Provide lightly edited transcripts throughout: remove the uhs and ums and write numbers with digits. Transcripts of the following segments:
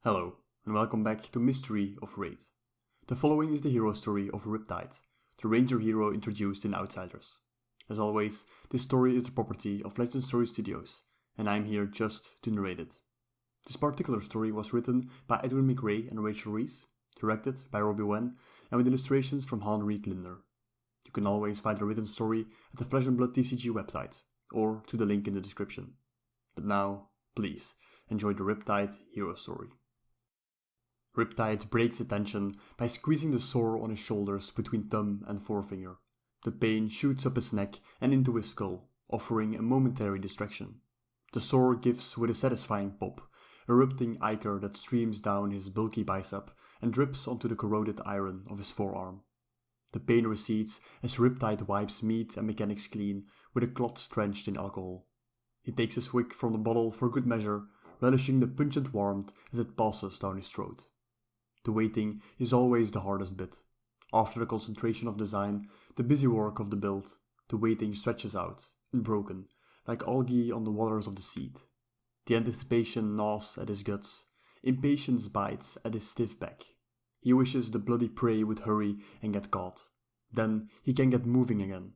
Hello, and welcome back to Mystery of Raid. The following is the hero story of Riptide, the ranger hero introduced in Outsiders. As always, this story is the property of Legend Story Studios, and I'm here just to narrate it. This particular story was written by Edwin McRae and Rachel Reese, directed by Robbie Wen, and with illustrations from Henrik Linder. You can always find the written story at the Flesh and Blood TCG website, or to the link in the description. But now, please, enjoy the Riptide hero story. Riptide breaks the tension by squeezing the sore on his shoulders between thumb and forefinger. The pain shoots up his neck and into his skull, offering a momentary distraction. The sore gives with a satisfying pop, erupting ichor that streams down his bulky bicep and drips onto the corroded iron of his forearm. The pain recedes as Riptide wipes meat and mechanics clean with a cloth drenched in alcohol. He takes a swig from the bottle for good measure, relishing the pungent warmth as it passes down his throat. The waiting is always the hardest bit. After the concentration of design, the busy work of the build, the waiting stretches out, unbroken, like algae on the waters of the sea. The anticipation gnaws at his guts, impatience bites at his stiff back. He wishes the bloody prey would hurry and get caught. Then he can get moving again,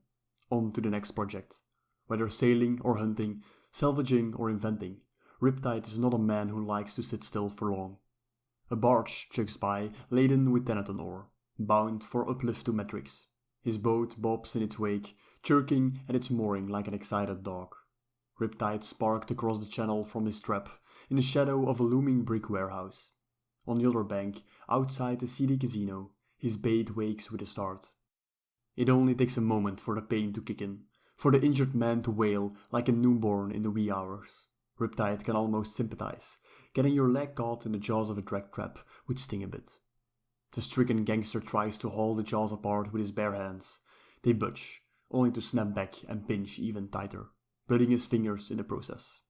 on to the next project. Whether sailing or hunting, salvaging or inventing, Riptide is not a man who likes to sit still for long. A barge chugs by, laden with Teneton ore, bound for uplift to Metrix. His boat bobs in its wake, jerking at its mooring like an excited dog. Riptide sparked across the channel from his trap, in the shadow of a looming brick warehouse. On the other bank, outside the seedy casino, his bait wakes with a start. It only takes a moment for the pain to kick in, for the injured man to wail like a newborn in the wee hours. Riptide can almost sympathize. Getting your leg caught in the jaws of a drag trap would sting a bit. The stricken gangster tries to haul the jaws apart with his bare hands. They budge, only to snap back and pinch even tighter, blooding his fingers in the process.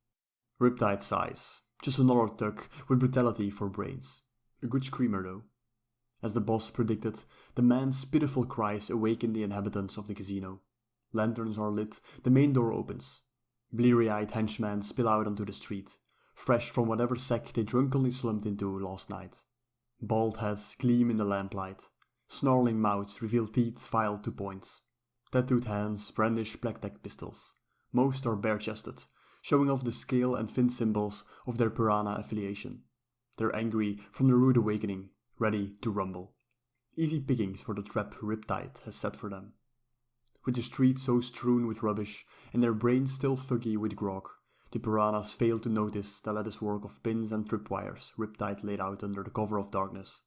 Riptide sighs, just another tug with brutality for brains. A good screamer though. As the boss predicted, the man's pitiful cries awaken the inhabitants of the casino. Lanterns are lit, the main door opens. Bleary-eyed henchmen spill out onto the street, fresh from whatever sack they drunkenly slumped into last night. Bald heads gleam in the lamplight. Snarling mouths reveal teeth filed to points. Tattooed hands brandish black-tack pistols. Most are bare-chested, showing off the scale and fin symbols of their piranha affiliation. They're angry from the rude awakening, ready to rumble. Easy pickings for the trap Riptide has set for them. With the streets so strewn with rubbish and their brains still foggy with grog, the piranhas fail to notice the lattice work of pins and tripwires Riptide laid out under the cover of darkness.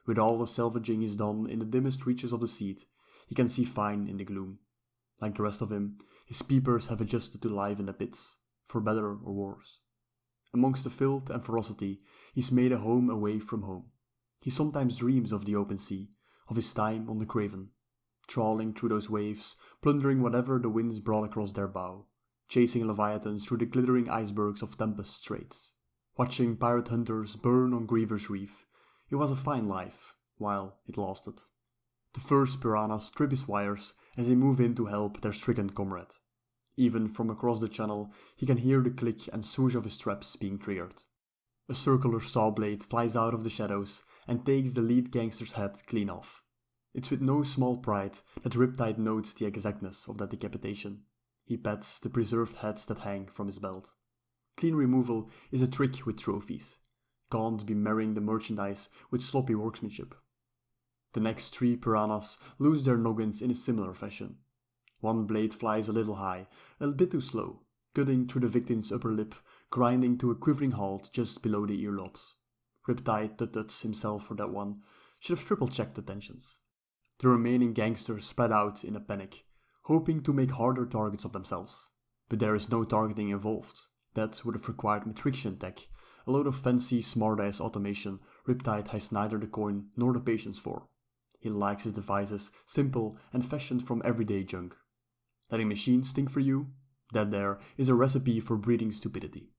With all the salvaging he's done in the dimmest reaches of the seat, he can see fine in the gloom. Like the rest of him, his peepers have adjusted to life in the pits, for better or worse. Amongst the filth and ferocity, he's made a home away from home. He sometimes dreams of the open sea, of his time on the Craven, trawling through those waves, plundering whatever the winds brought across their bow, chasing leviathans through the glittering icebergs of Tempest Straits, watching pirate hunters burn on Griever's Reef. It was a fine life, while it lasted. The first piranhas trip his wires as they move in to help their stricken comrade. Even from across the channel, he can hear the click and swoosh of his traps being triggered. A circular saw blade flies out of the shadows and takes the lead gangster's head clean off. It's with no small pride that Riptide notes the exactness of that decapitation. He pats the preserved heads that hang from his belt. Clean removal is a trick with trophies. Can't be marrying the merchandise with sloppy workmanship. The next three piranhas lose their noggins in a similar fashion. One blade flies a little high, a bit too slow, cutting through the victim's upper lip, grinding to a quivering halt just below the earlobes. Riptide tuts himself for that one, should have triple-checked the tensions. The remaining gangsters spread out in a panic, hoping to make harder targets of themselves. But there is no targeting involved. That would have required Matrixian tech, a load of fancy smart-ass automation Riptide has neither the coin nor the patience for. He likes his devices simple and fashioned from everyday junk. Letting machines think for you? That there is a recipe for breeding stupidity.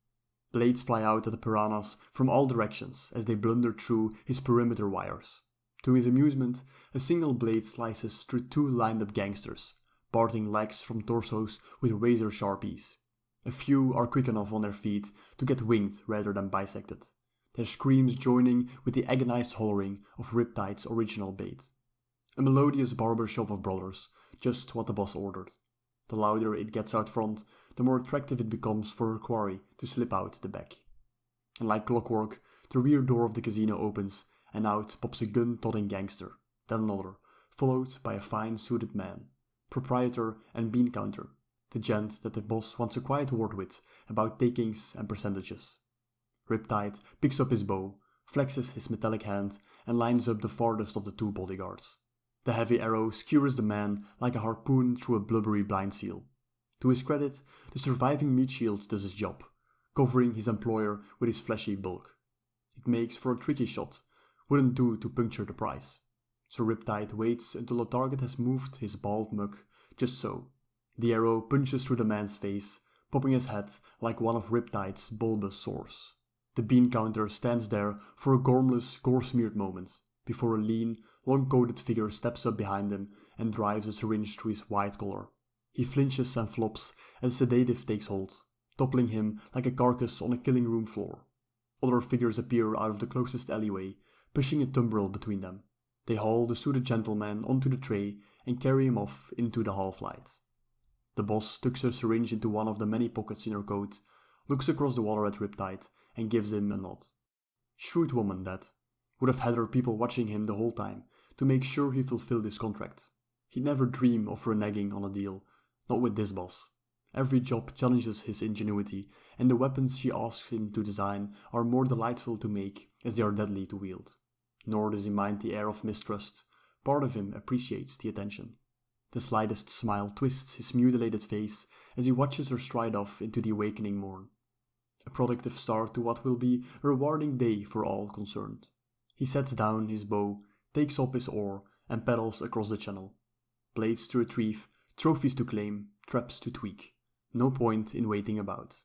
Blades fly out at the piranhas from all directions as they blunder through his perimeter wires. To his amusement, a single blade slices through two lined-up gangsters, parting legs from torsos with razor-sharp ease. A few are quick enough on their feet to get winged rather than bisected. their screams joining with the agonized hollering of Riptide's original bait. A melodious barbershop of brothers, just what the boss ordered. The louder it gets out front, the more attractive it becomes for her quarry to slip out the back. And like clockwork, the rear door of the casino opens and out pops a gun-toting gangster, then another, followed by a fine-suited man, proprietor and bean counter, the gent that the boss wants a quiet word with about takings and percentages. Riptide picks up his bow, flexes his metallic hand, and lines up the farthest of the two bodyguards. The heavy arrow skewers the man like a harpoon through a blubbery blind seal. To his credit, the surviving meat shield does his job, covering his employer with his fleshy bulk. It makes for a tricky shot, wouldn't do to puncture the prize. So Riptide waits until the target has moved his bald mug, just so. The arrow punches through the man's face, popping his head like one of Riptide's bulbous sores. The bean counter stands there for a gormless, gore-smeared moment, before a lean, long-coated figure steps up behind him and drives a syringe through his white collar. He flinches and flops as a sedative takes hold, toppling him like a carcass on a killing room floor. Other figures appear out of the closest alleyway, pushing a tumbril between them. They haul the suited gentleman onto the tray and carry him off into the half-light. The boss tucks her syringe into one of the many pockets in her coat, looks across the water at Riptide, and gives him a nod. Shrewd woman, that. Would have had her people watching him the whole time, to make sure he fulfilled his contract. He'd never dream of reneging on a deal, not with this boss. Every job challenges his ingenuity, and the weapons she asks him to design are more delightful to make as they are deadly to wield. Nor does he mind the air of mistrust. Part of him appreciates the attention. The slightest smile twists his mutilated face as he watches her stride off into the awakening morn. A productive start to what will be a rewarding day for all concerned. He sets down his bow, takes up his oar, and pedals across the channel. Blades to retrieve, trophies to claim, traps to tweak. No point in waiting about.